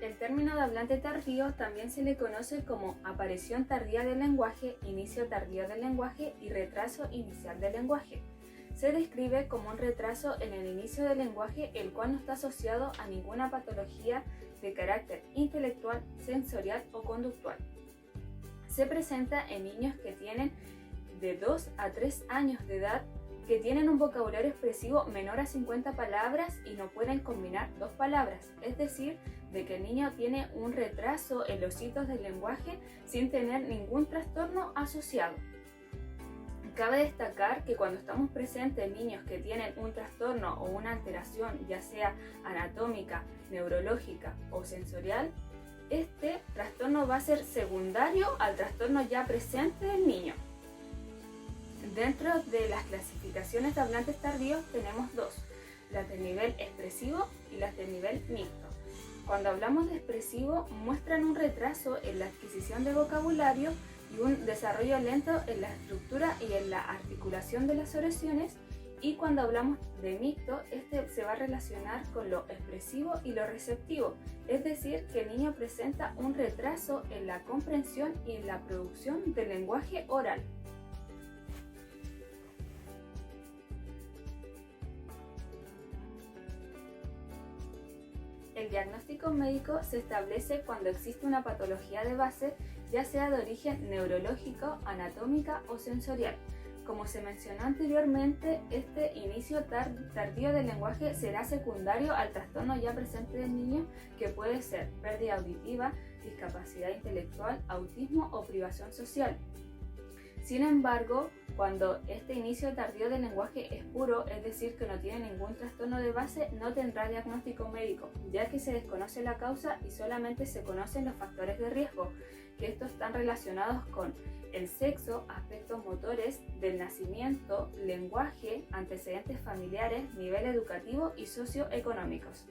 El término de hablante tardío también se le conoce como aparición tardía del lenguaje, inicio tardío del lenguaje y retraso inicial del lenguaje. Se describe como un retraso en el inicio del lenguaje, el cual no está asociado a ninguna patología de carácter intelectual, sensorial o conductual. Se presenta en niños que tienen de 2 a 3 años de edad, que tienen un vocabulario expresivo menor a 50 palabras y no pueden combinar dos palabras, es decir, de que el niño tiene un retraso en los hitos del lenguaje sin tener ningún trastorno asociado. Cabe destacar que cuando estamos presentes en niños que tienen un trastorno o una alteración, ya sea anatómica, neurológica o sensorial, este trastorno va a ser secundario al trastorno ya presente del niño. Dentro de las clasificaciones de hablantes tardíos tenemos dos, las de nivel expresivo y las de nivel mixto. Cuando hablamos de expresivo, muestran un retraso en la adquisición de vocabulario y un desarrollo lento en la estructura y en la articulación de las oraciones, y cuando hablamos de mixto, este se va a relacionar con lo expresivo y lo receptivo, es decir, que el niño presenta un retraso en la comprensión y en la producción del lenguaje oral. El diagnóstico médico se establece cuando existe una patología de base, ya sea de origen neurológico, anatómica o sensorial. Como se mencionó anteriormente, este inicio tardío del lenguaje será secundario al trastorno ya presente del niño, que puede ser pérdida auditiva, discapacidad intelectual, autismo o privación social. Sin embargo, cuando este inicio tardío del lenguaje es puro, es decir, que no tiene ningún trastorno de base, no tendrá diagnóstico médico, ya que se desconoce la causa y solamente se conocen los factores de riesgo, que estos están relacionados con el sexo, aspectos motores del nacimiento, lenguaje, antecedentes familiares, nivel educativo y socioeconómicos.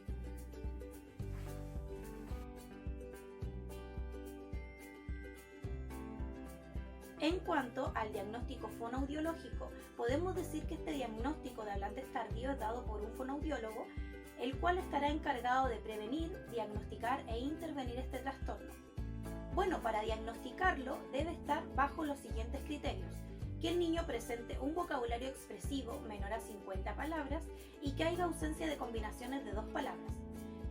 En cuanto al diagnóstico fonoaudiológico, podemos decir que este diagnóstico de hablantes tardíos es dado por un fonoaudiólogo, el cual estará encargado de prevenir, diagnosticar e intervenir este trastorno. Bueno, para diagnosticarlo debe estar bajo los siguientes criterios: que el niño presente un vocabulario expresivo menor a 50 palabras y que haya ausencia de combinaciones de dos palabras.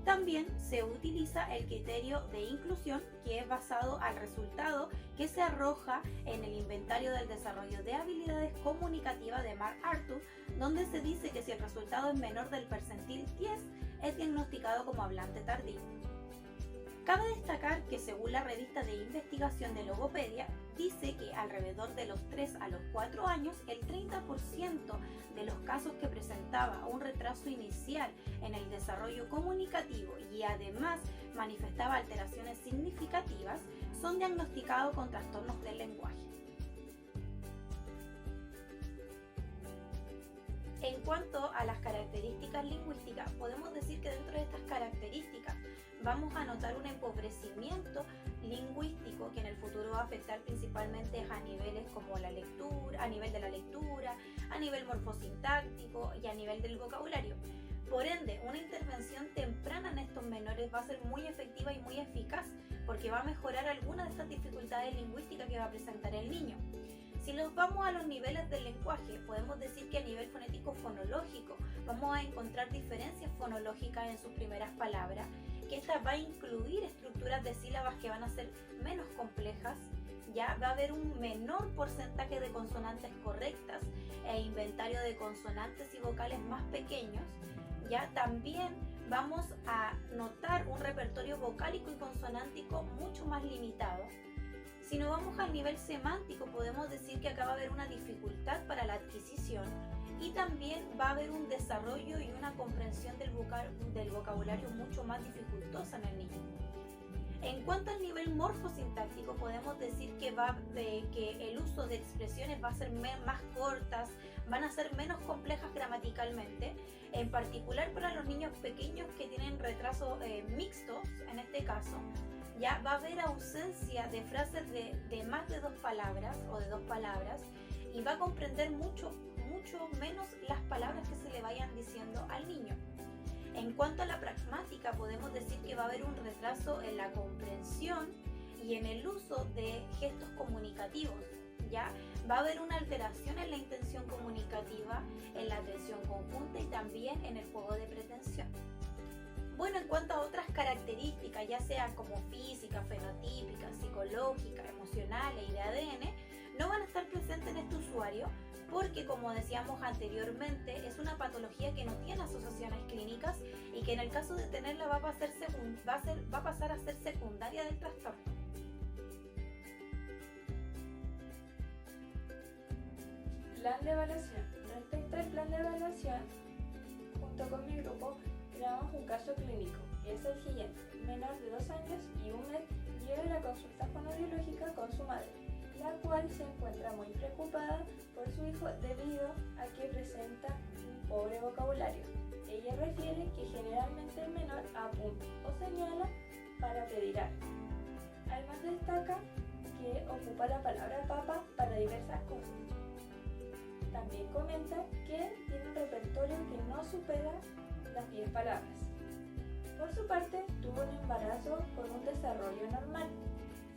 También se utiliza el criterio de inclusión, que es basado al resultado que se arroja en el inventario del desarrollo de habilidades comunicativas de MacArthur, donde se dice que si el resultado es menor del percentil 10, es diagnosticado como hablante tardío. Cabe destacar que según la revista de investigación de Logopedia, dice que alrededor de los 3 a los 4 años, el 30% de los casos que presentaba un retraso inicial en el desarrollo comunicativo y además manifestaba alteraciones significativas son diagnosticados con trastornos del lenguaje. En cuanto a las características lingüísticas, podemos decir que dentro de estas características vamos a notar un empobrecimiento lingüístico que en el futuro va a afectar principalmente a niveles como la lectura, a nivel de la lectura, a nivel morfosintáctico y a nivel del vocabulario. Por ende, una intervención temprana en estos menores va a ser muy efectiva y muy eficaz, porque va a mejorar algunas de estas dificultades lingüísticas que va a presentar el niño. Si nos vamos a los niveles del lenguaje, podemos decir que a nivel fonético fonológico vamos a encontrar diferencias fonológicas en sus primeras palabras, que esta va a incluir estructuras de sílabas que van a ser menos complejas, ya va a haber un menor porcentaje de consonantes correctas e inventario de consonantes y vocales más pequeños, ya también vamos a notar un repertorio vocálico y consonántico mucho más limitado. Si nos vamos al nivel semántico, podemos decir que acá va a haber una dificultad para la adquisición y también va a haber un desarrollo y una comprensión del vocabulario mucho más dificultosa en el niño. En cuanto al nivel morfosintáctico, podemos decir que el uso de expresiones va a ser más cortas, van a ser menos complejas gramaticalmente, en particular para los niños pequeños que tienen retrasos mixtos, en este caso. Ya va a haber ausencia de frases de más de dos palabras o de dos palabras y va a comprender mucho menos las palabras que se le vayan diciendo al niño. En cuanto a la pragmática, podemos decir que va a haber un retraso en la comprensión y en el uso de gestos comunicativos, ¿ya? Va a haber una alteración en la intención comunicativa, en la atención conjunta y también en el juego de pretensión. Bueno, en cuanto a otras características, ya sean como físicas, fenotípicas, psicológicas, emocionales y de ADN, no van a estar presentes en este usuario porque, como decíamos anteriormente, es una patología que no tiene asociaciones clínicas y que en el caso de tenerla va a pasar a ser secundaria del trastorno. Plan de evaluación. Respecto al plan de evaluación, junto con mi grupo creamos un caso clínico, que es el siguiente. Menor de 2 años y 1 mes llega a la consulta fonoaudiológica con su madre, la cual se encuentra muy preocupada por su hijo debido a que presenta un pobre vocabulario. Ella refiere que generalmente el menor apunta o señala para pedir algo. Además destaca que ocupa la palabra papa para diversas cosas. También comenta que tiene un repertorio que no supera las 10 palabras. Por su parte, tuvo un embarazo con un desarrollo normal,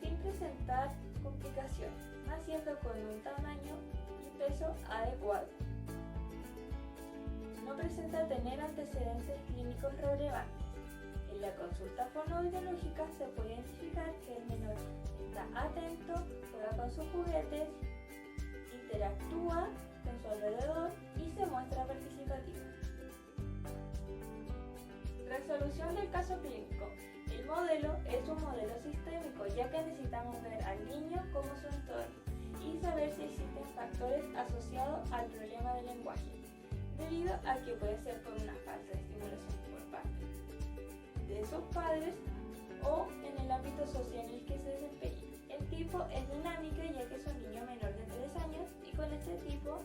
sin presentar complicaciones, naciendo con un tamaño y peso adecuado. No presenta tener antecedentes clínicos relevantes. En la consulta fonoaudiológica se puede identificar que el menor está atento, juega con sus juguetes, interactúa con su alrededor y se muestra participativo. Resolución del caso clínico. El modelo es un modelo sistémico, ya que necesitamos ver al niño como su entorno y saber si existen factores asociados al problema del lenguaje, debido a que puede ser por una falta de estimulación por parte de sus padres o en el ámbito social en el que se desempeña. El tipo es dinámico, ya que es un niño menor de 3 años y con este tipo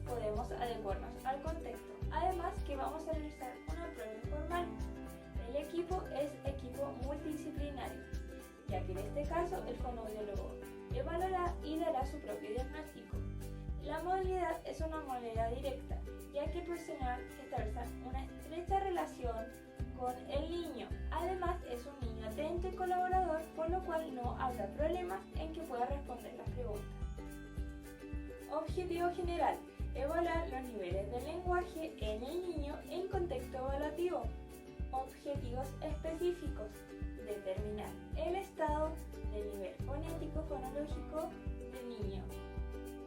podemos adecuarnos al contexto. Además que vamos a realizar una prueba informal. El equipo es equipo multidisciplinario, ya que en este caso el fonoaudiólogo evaluará y dará su propio diagnóstico. La modalidad es una modalidad directa, ya que el profesional establece una estrecha relación con el niño. Además es un niño atento y colaborador, por lo cual no habrá problemas en que pueda responder las preguntas. Objetivo general: evaluar los niveles de lenguaje en el niño en contexto evaluativo. Objetivos específicos: determinar el estado del nivel fonético fonológico del niño,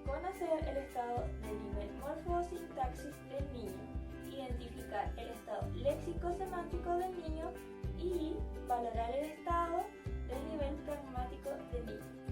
conocer el estado del nivel morfosintaxis del niño, identificar el estado léxico-semántico del niño y valorar el estado del nivel pragmático del niño.